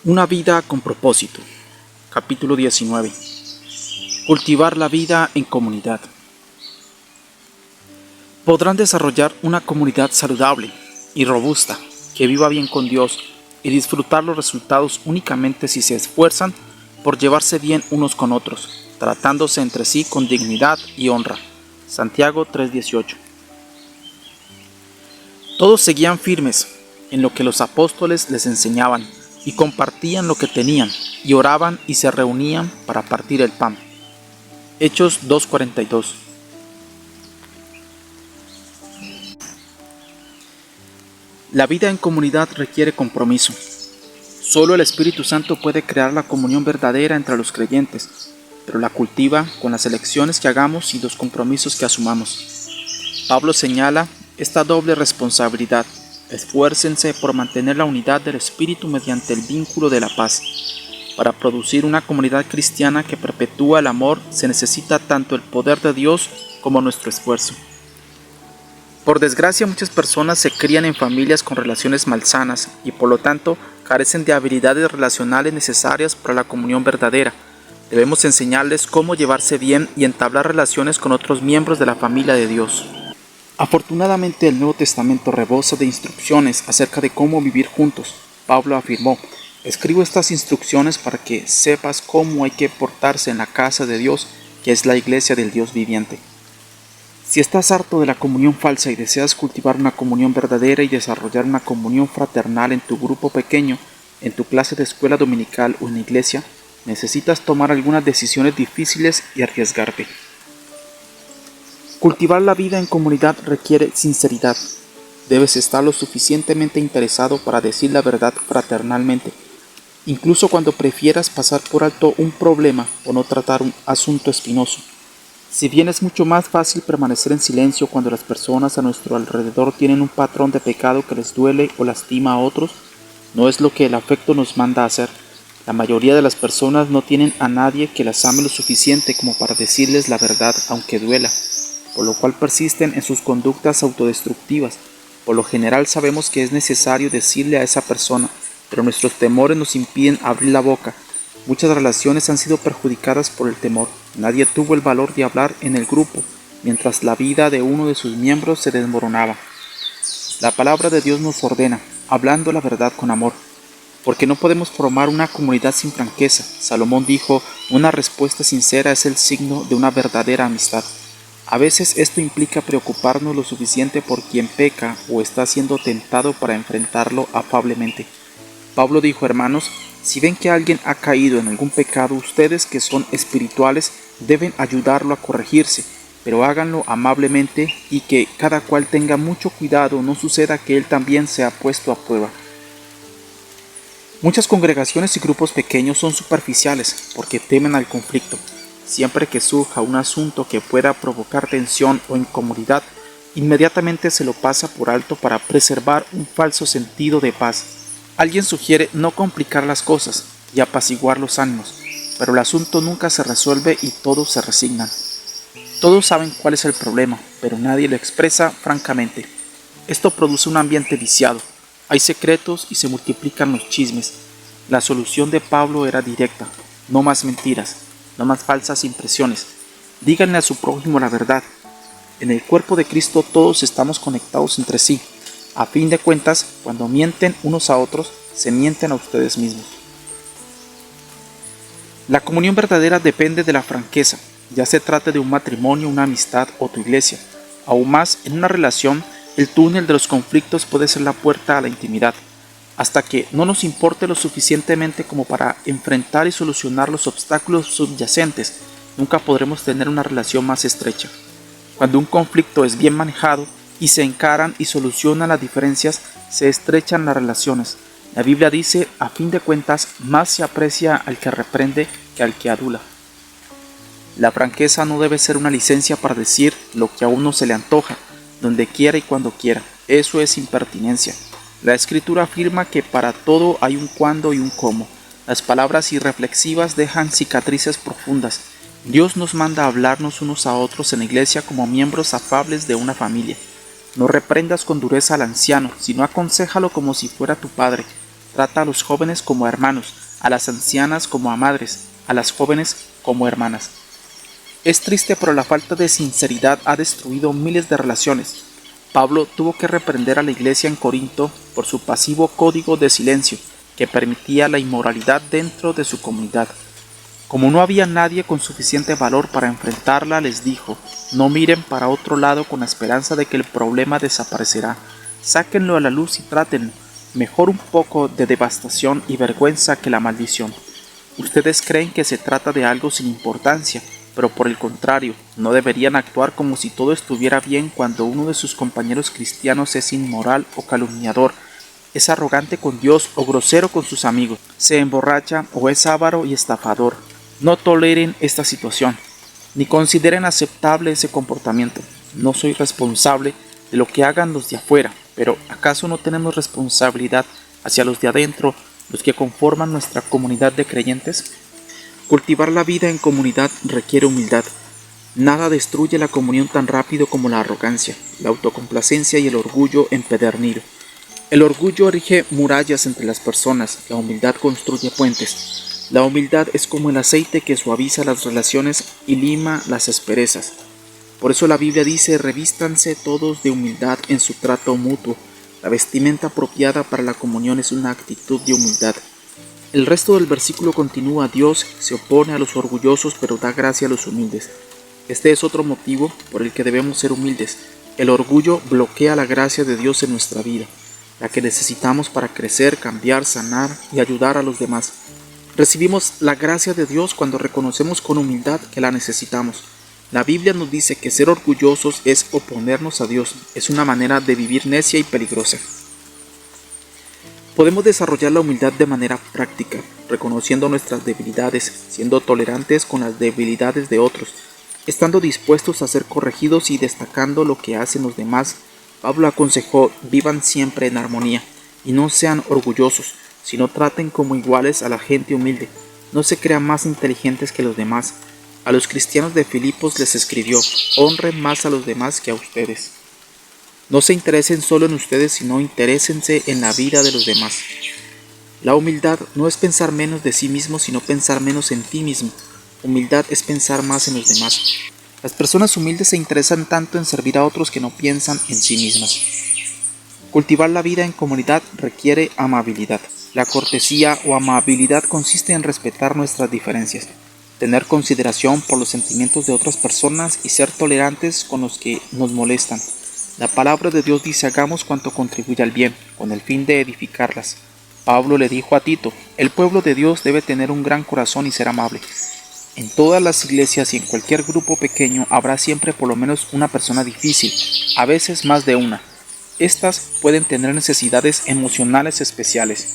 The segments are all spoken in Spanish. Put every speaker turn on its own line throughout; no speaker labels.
Una vida con propósito. Capítulo 19. Cultivar la vida en comunidad. Podrán desarrollar una comunidad saludable y robusta, que viva bien con Dios y disfrutar los resultados únicamente si se esfuerzan por llevarse bien unos con otros, tratándose entre sí con dignidad y honra. Santiago 3:18. Todos seguían firmes en lo que los apóstoles les enseñaban, y compartían lo que tenían, y oraban y se reunían para partir el pan. Hechos 2:42. La vida en comunidad requiere compromiso. Solo el Espíritu Santo puede crear la comunión verdadera entre los creyentes, pero la cultiva con las elecciones que hagamos y los compromisos que asumamos. Pablo señala esta doble responsabilidad. Esfuércense por mantener la unidad del Espíritu mediante el vínculo de la paz. Para producir una comunidad cristiana que perpetúa el amor se necesita tanto el poder de Dios como nuestro esfuerzo. Por desgracia, muchas personas se crían en familias con relaciones malsanas y por lo tanto carecen de habilidades relacionales necesarias para la comunión verdadera. Debemos enseñarles cómo llevarse bien y entablar relaciones con otros miembros de la familia de Dios. Afortunadamente, el Nuevo Testamento rebosa de instrucciones acerca de cómo vivir juntos. Pablo afirmó: escribo estas instrucciones para que sepas cómo hay que portarse en la casa de Dios, que es la iglesia del Dios viviente. Si estás harto de la comunión falsa y deseas cultivar una comunión verdadera y desarrollar una comunión fraternal en tu grupo pequeño, en tu clase de escuela dominical o en la iglesia, necesitas tomar algunas decisiones difíciles y arriesgarte. Cultivar la vida en comunidad requiere sinceridad. Debes estar lo suficientemente interesado para decir la verdad fraternalmente, incluso cuando prefieras pasar por alto un problema o no tratar un asunto espinoso. Si bien es mucho más fácil permanecer en silencio cuando las personas a nuestro alrededor tienen un patrón de pecado que les duele o lastima a otros, no es lo que el afecto nos manda a hacer. La mayoría de las personas no tienen a nadie que las ame lo suficiente como para decirles la verdad aunque duela, por lo cual persisten en sus conductas autodestructivas. Por lo general sabemos que es necesario decirle a esa persona, pero nuestros temores nos impiden abrir la boca. Muchas relaciones han sido perjudicadas por el temor. Nadie tuvo el valor de hablar en el grupo, mientras la vida de uno de sus miembros se desmoronaba. La palabra de Dios nos ordena, hablando la verdad con amor, porque no podemos formar una comunidad sin franqueza. Salomón dijo: una respuesta sincera es el signo de una verdadera amistad. A veces esto implica preocuparnos lo suficiente por quien peca o está siendo tentado para enfrentarlo afablemente. Pablo dijo: hermanos, si ven que alguien ha caído en algún pecado, ustedes que son espirituales deben ayudarlo a corregirse, pero háganlo amablemente y que cada cual tenga mucho cuidado, no suceda que él también sea puesto a prueba. Muchas congregaciones y grupos pequeños son superficiales porque temen al conflicto. Siempre que surja un asunto que pueda provocar tensión o incomodidad, inmediatamente se lo pasa por alto para preservar un falso sentido de paz. Alguien sugiere no complicar las cosas y apaciguar los ánimos, pero el asunto nunca se resuelve y todos se resignan. Todos saben cuál es el problema, pero nadie lo expresa francamente. Esto produce un ambiente viciado. Hay secretos y se multiplican los chismes. La solución de Pablo era directa: no más mentiras, no más falsas impresiones. Díganle a su prójimo la verdad. En el cuerpo de Cristo todos estamos conectados entre sí. A fin de cuentas, cuando mienten unos a otros, se mienten a ustedes mismos. La comunión verdadera depende de la franqueza, ya se trate de un matrimonio, una amistad o tu iglesia. Aún más, en una relación, el túnel de los conflictos puede ser la puerta a la intimidad. Hasta que no nos importe lo suficientemente como para enfrentar y solucionar los obstáculos subyacentes, nunca podremos tener una relación más estrecha. Cuando un conflicto es bien manejado y se encaran y solucionan las diferencias, se estrechan las relaciones. La Biblia dice: a fin de cuentas, más se aprecia al que reprende que al que adula. La franqueza no debe ser una licencia para decir lo que a uno se le antoja, donde quiera y cuando quiera. Eso es impertinencia. La Escritura afirma que para todo hay un cuándo y un cómo. Las palabras irreflexivas dejan cicatrices profundas. Dios nos manda a hablarnos unos a otros en la iglesia como miembros afables de una familia. No reprendas con dureza al anciano, sino aconséjalo como si fuera tu padre. Trata a los jóvenes como a hermanos, a las ancianas como a madres, a las jóvenes como hermanas. Es triste, pero la falta de sinceridad ha destruido miles de relaciones. Pablo tuvo que reprender a la iglesia en Corinto por su pasivo código de silencio que permitía la inmoralidad dentro de su comunidad. Como no había nadie con suficiente valor para enfrentarla, les dijo: no miren para otro lado con la esperanza de que el problema desaparecerá. Sáquenlo a la luz y trátenlo. Mejor un poco de devastación y vergüenza que la maldición. Ustedes creen que se trata de algo sin importancia, pero por el contrario, no deberían actuar como si todo estuviera bien cuando uno de sus compañeros cristianos es inmoral o calumniador, es arrogante con Dios o grosero con sus amigos, se emborracha o es avaro y estafador. No toleren esta situación, ni consideren aceptable ese comportamiento. No soy responsable de lo que hagan los de afuera, pero ¿acaso no tenemos responsabilidad hacia los de adentro, los que conforman nuestra comunidad de creyentes? Cultivar la vida en comunidad requiere humildad. Nada destruye la comunión tan rápido como la arrogancia, la autocomplacencia y el orgullo empedernido. El orgullo erige murallas entre las personas, la humildad construye puentes. La humildad es como el aceite que suaviza las relaciones y lima las asperezas. Por eso la Biblia dice: revístanse todos de humildad en su trato mutuo. La vestimenta apropiada para la comunión es una actitud de humildad. El resto del versículo continúa: Dios se opone a los orgullosos, pero da gracia a los humildes. Este es otro motivo por el que debemos ser humildes. El orgullo bloquea la gracia de Dios en nuestra vida, la que necesitamos para crecer, cambiar, sanar y ayudar a los demás. Recibimos la gracia de Dios cuando reconocemos con humildad que la necesitamos. La Biblia nos dice que ser orgullosos es oponernos a Dios, es una manera de vivir necia y peligrosa. Podemos desarrollar la humildad de manera práctica, reconociendo nuestras debilidades, siendo tolerantes con las debilidades de otros, estando dispuestos a ser corregidos y destacando lo que hacen los demás. Pablo aconsejó: vivan siempre en armonía y no sean orgullosos, sino traten como iguales a la gente humilde. No se crean más inteligentes que los demás. A los cristianos de Filipos les escribió: honren más a los demás que a ustedes. No se interesen solo en ustedes, sino interésense en la vida de los demás. La humildad no es pensar menos de sí mismo, sino pensar menos en ti mismo. Humildad es pensar más en los demás. Las personas humildes se interesan tanto en servir a otros que no piensan en sí mismas. Cultivar la vida en comunidad requiere amabilidad. La cortesía o amabilidad consiste en respetar nuestras diferencias, tener consideración por los sentimientos de otras personas y ser tolerantes con los que nos molestan. La palabra de Dios dice: hagamos cuanto contribuya al bien, con el fin de edificarlas. Pablo le dijo a Tito: el pueblo de Dios debe tener un gran corazón y ser amable. En todas las iglesias y en cualquier grupo pequeño habrá siempre por lo menos una persona difícil, a veces más de una. Estas pueden tener necesidades emocionales especiales,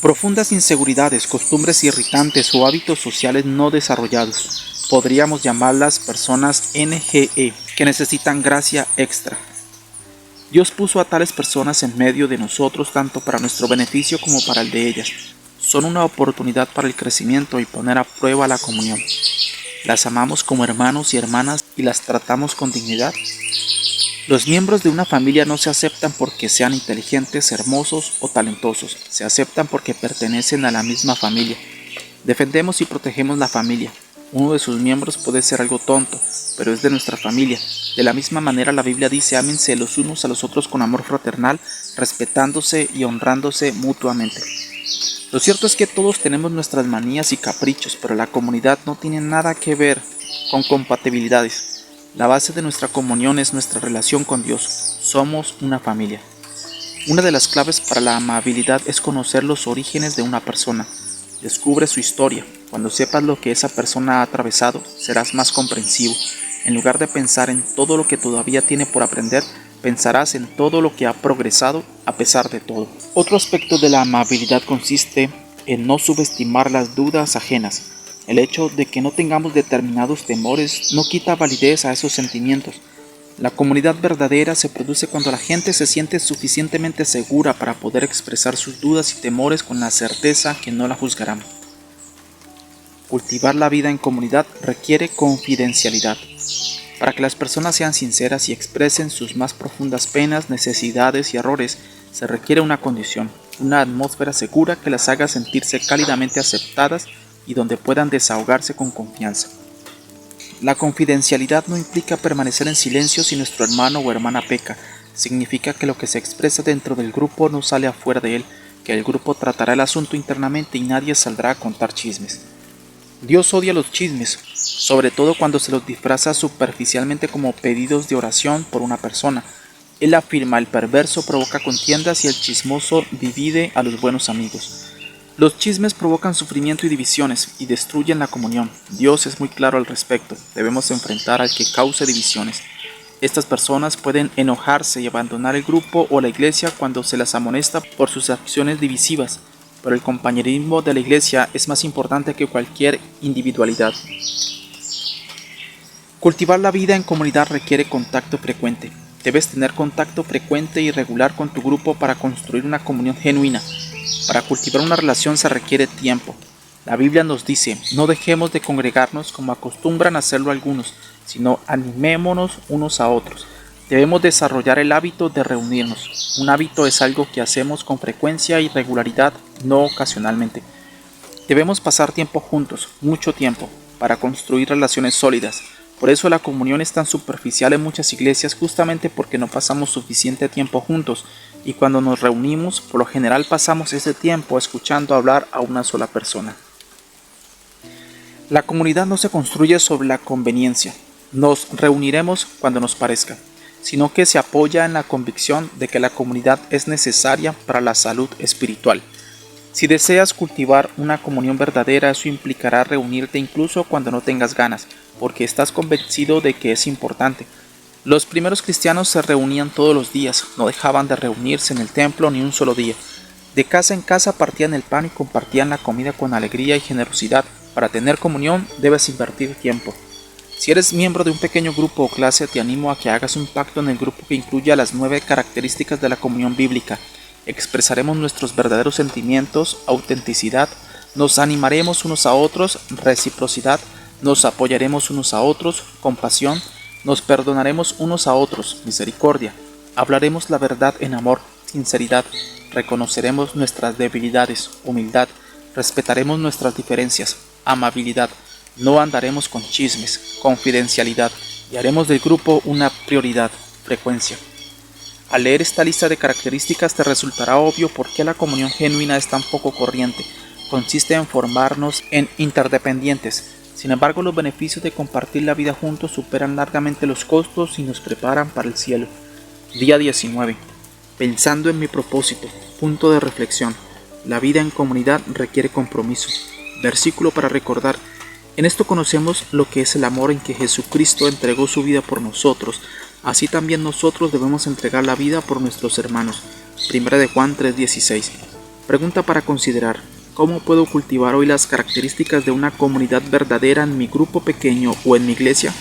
profundas inseguridades, costumbres irritantes o hábitos sociales no desarrollados. Podríamos llamarlas personas NGE, que necesitan gracia extra. Dios puso a tales personas en medio de nosotros tanto para nuestro beneficio como para el de ellas. Son una oportunidad para el crecimiento y poner a prueba la comunión. ¿Las amamos como hermanos y hermanas y las tratamos con dignidad? Los miembros de una familia no se aceptan porque sean inteligentes, hermosos o talentosos. Se aceptan porque pertenecen a la misma familia. Defendemos y protegemos la familia. Uno de sus miembros puede ser algo tonto, pero es de nuestra familia. De la misma manera, la Biblia dice: ámense los unos a los otros con amor fraternal, respetándose y honrándose mutuamente. Lo cierto es que todos tenemos nuestras manías y caprichos, pero la comunidad no tiene nada que ver con compatibilidades. La base de nuestra comunión es nuestra relación con Dios. Somos una familia. Una de las claves para la amabilidad es conocer los orígenes de una persona. Descubre su historia. Cuando sepas lo que esa persona ha atravesado, serás más comprensivo. En lugar de pensar en todo lo que todavía tiene por aprender, pensarás en todo lo que ha progresado a pesar de todo. Otro aspecto de la amabilidad consiste en no subestimar las dudas ajenas. El hecho de que no tengamos determinados temores no quita validez a esos sentimientos. La comunidad verdadera se produce cuando la gente se siente suficientemente segura para poder expresar sus dudas y temores con la certeza que no la juzgarán. Cultivar la vida en comunidad requiere confidencialidad. Para que las personas sean sinceras y expresen sus más profundas penas, necesidades y errores, se requiere una condición: una atmósfera segura que las haga sentirse cálidamente aceptadas y donde puedan desahogarse con confianza. La confidencialidad no implica permanecer en silencio si nuestro hermano o hermana peca. Significa que lo que se expresa dentro del grupo no sale afuera de él, que el grupo tratará el asunto internamente y nadie saldrá a contar chismes. Dios odia los chismes, sobre todo cuando se los disfraza superficialmente como pedidos de oración por una persona. Él afirma: el perverso provoca contiendas y el chismoso divide a los buenos amigos. Los chismes provocan sufrimiento y divisiones y destruyen la comunión. Dios es muy claro al respecto. Debemos enfrentar al que cause divisiones. Estas personas pueden enojarse y abandonar el grupo o la iglesia cuando se las amonesta por sus acciones divisivas, pero el compañerismo de la iglesia es más importante que cualquier individualidad. Cultivar la vida en comunidad requiere contacto frecuente. Debes tener contacto frecuente y regular con tu grupo para construir una comunión genuina. Para cultivar una relación se requiere tiempo. La Biblia nos dice: no dejemos de congregarnos como acostumbran hacerlo algunos, sino animémonos unos a otros. Debemos desarrollar el hábito de reunirnos. Un hábito es algo que hacemos con frecuencia y regularidad, no ocasionalmente. Debemos pasar tiempo juntos, mucho tiempo, para construir relaciones sólidas. Por eso la comunión es tan superficial en muchas iglesias, justamente porque no pasamos suficiente tiempo juntos, y cuando nos reunimos, por lo general pasamos ese tiempo escuchando hablar a una sola persona. La comunidad no se construye sobre la conveniencia. Nos reuniremos cuando nos parezca, sino que se apoya en la convicción de que la comunidad es necesaria para la salud espiritual. Si deseas cultivar una comunión verdadera, eso implicará reunirte incluso cuando no tengas ganas, porque estás convencido de que es importante. Los primeros cristianos se reunían todos los días, no dejaban de reunirse en el templo ni un solo día. De casa en casa partían el pan y compartían la comida con alegría y generosidad. Para tener comunión debes invertir tiempo. Si eres miembro de un pequeño grupo o clase, te animo a que hagas un pacto en el grupo que incluya las 9 características de la comunión bíblica. Expresaremos nuestros verdaderos sentimientos, autenticidad, nos animaremos unos a otros, reciprocidad, nos apoyaremos unos a otros, compasión, nos perdonaremos unos a otros, misericordia, hablaremos la verdad en amor, sinceridad, reconoceremos nuestras debilidades, humildad, respetaremos nuestras diferencias, amabilidad, no andaremos con chismes, confidencialidad, y haremos del grupo una prioridad, frecuencia. Al leer esta lista de características te resultará obvio por qué la comunión genuina es tan poco corriente. Consiste en formarnos en interdependientes. Sin embargo, los beneficios de compartir la vida juntos superan largamente los costos y nos preparan para el cielo. Día 19. Pensando en mi propósito. Punto de reflexión. La vida en comunidad requiere compromiso. Versículo para recordar. En esto conocemos lo que es el amor en que Jesucristo entregó su vida por nosotros. Así también nosotros debemos entregar la vida por nuestros hermanos. 1 de Juan 3:16. Pregunta para considerar. ¿Cómo puedo cultivar hoy las características de una comunidad verdadera en mi grupo pequeño o en mi iglesia?